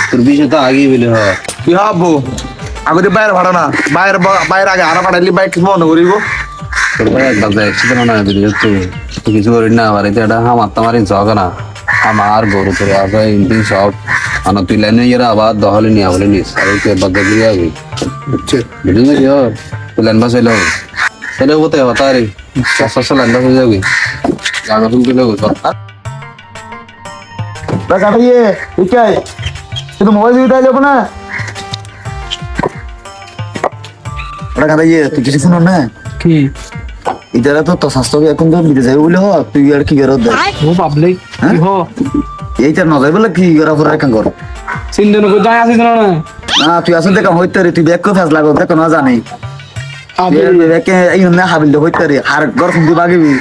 তোর বিষয় তো আগেই বলে কি হবো আগে বাইরে ভাড়া না বাইরে বাইরে আগে আরা পাঠাইলি বাইক বন্ধ করিব তোর ভাই একবার দেখছিল না তুই কিছু করি না বাড়িতে এটা আমার তোমার ঝগা না আমার গরু তোর আগে ইন্দিন সব আনা তুই লাইনে এরা আবার দহলে নিয়ে বলে নিস আর তুই একবার দেখলি যাবি বুঝলি না কি তুই লাইন বাস এলো তাহলে বলতে হতা রে চাষ লাইন বাস হয়ে যাবি জাগা তুমি তুলে কাটাইয়ে ইকাই শুধু মোবাইল দিয়ে যাবো না ওটা কাটাইয়ে তুই কিছু শুনো না কি ইদারা তো স্বাস্থ্য এখন তো বিদেশ যাবে বলে হ তুই আর কি করত দে ও বাবলে কি হো এইটা ন যাই বলে কি করা পরে কাম কর সিন্ধু নগর যায় আসিস না না তুই আসলে দেখা হইতে রে তুই ব্যাক কো ফেস লাগো দেখো না জানি ব্যাকে এই না হাবিল হইতে রে আর গর ফুন্দি বাগিবি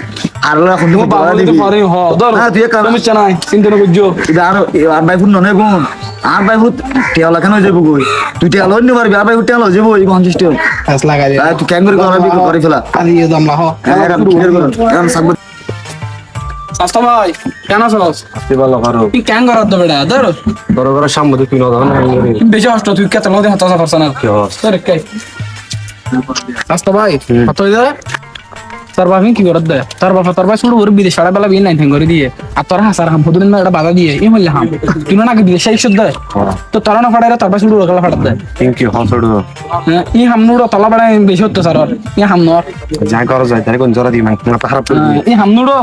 আর লা ফুন্দি বাগা দিবি পারে হ ধর না তুই কাম সমস্যা নাই সিন্ধু নগর জো এটা আর ভাই ফুন ননে গুণ আর ভাই ফুট টেলা কেন যাবো কই তুই টেলা হইনি পারবি আর ভাই ফুট টেলা যাবো এই কনসিস্ট ফেস লাগা দে তুই কেন করে ফেলা আরে এই দামলা হ এখন সাকব সাস্তা ভাই কেন আছস আসতে ভালো করো তুই কেন করত বেটা ধর বড় বড় সামনে তুই না দাও না বেশি কষ্ট তুই কেত লদে হাত আসা পারছ না তোর কে সাস্তা ভাই কত দে তোর বাবা কি করত দে তোর বাবা শুরু করে বিদেশ ছাড়া বেলা বিয়ে নাই ঠেং করে দিয়ে আর তোর হাসার হাম ফদুন না এটা বাধা দিয়ে এই হইলে হাম তুই না বিদেশ আইছ দে তো তোর না ফাড়াইরা তোর বাবা শুরু করে ফাড়া দে থ্যাংক ইউ হসড় ই হাম নুড়ো তলা বেড়া বেশি হতো স্যার ই হাম নর যা করো যাই তারে কোন জরা দি মাথা খারাপ করে ই হাম নুড়ো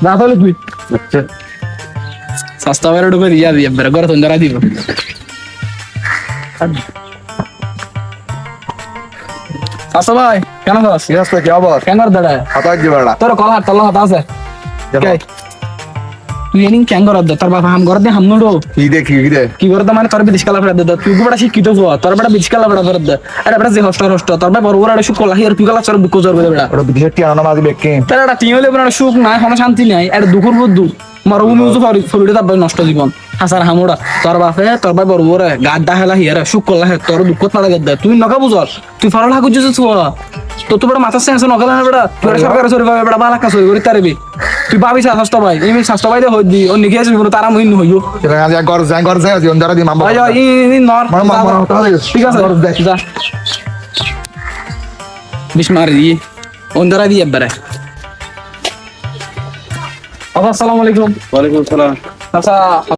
যা তাহলে তুই আচ্ছা সস্তা বেড়া ঢুকে দিয়া দিয়ে বেড়া করে তন্দরা দিব সস্তা ভাই কেন আছিস রাস্তা কি আবার কেন কর দাঁড়া হাতা দি বেড়া তোর কলা তলা হাত আছে তুই এনিং কেন কর দে তোর বাবা হাম কর দে হাম নুড়ো কি দেখি কি করে মানে তোর বিদেশ কালা ফেরা দে তুই বড় শিক্ষিত হো তোর বড় বিদেশ কালা ফেরা করে দে আরে বড় যে হস্ট তোর ভাই বড় বড় সুখ কলা হিয়ার তুই কালা চর বুক জর করে বেড়া ওটা বিদেশের টিয়া না মাঝে বেকে তার একটা টিম হলে বড় সুখ নাই কোনো শান্তি নাই এটা দুঃখর বুদ্ধু মরভূমি উজু ফরিদে তার নষ্ট জীবন হাসার হামুড়া তোর বাপে তোর ভাই বড় বড় গাড্ডা হেলা হিয়ার সুখ কলা হে তোর দুঃখ না দে তুই নকা বুঝস তুই ফারল হাকু জুস তো তুই বড় মাথা সেন্স নকা না বেড়া তুই সরকার চুরি পাবে বেড়া বালা কাজ করি তারবি তুই ভাবি স্বাস্থ্য ভাই এই স্বাস্থ্য ভাই দে হই দি ও নিকে আসবি তারা মহিন হইও সেটা আজ গর যায় আজি অন্দারা দি মামা ভাই ই নর ঠিক আছে যা বিসমার দি অন্দারা দি একবারে আসসালামু আলাইকুম ওয়ালাইকুম সালাম আচ্ছা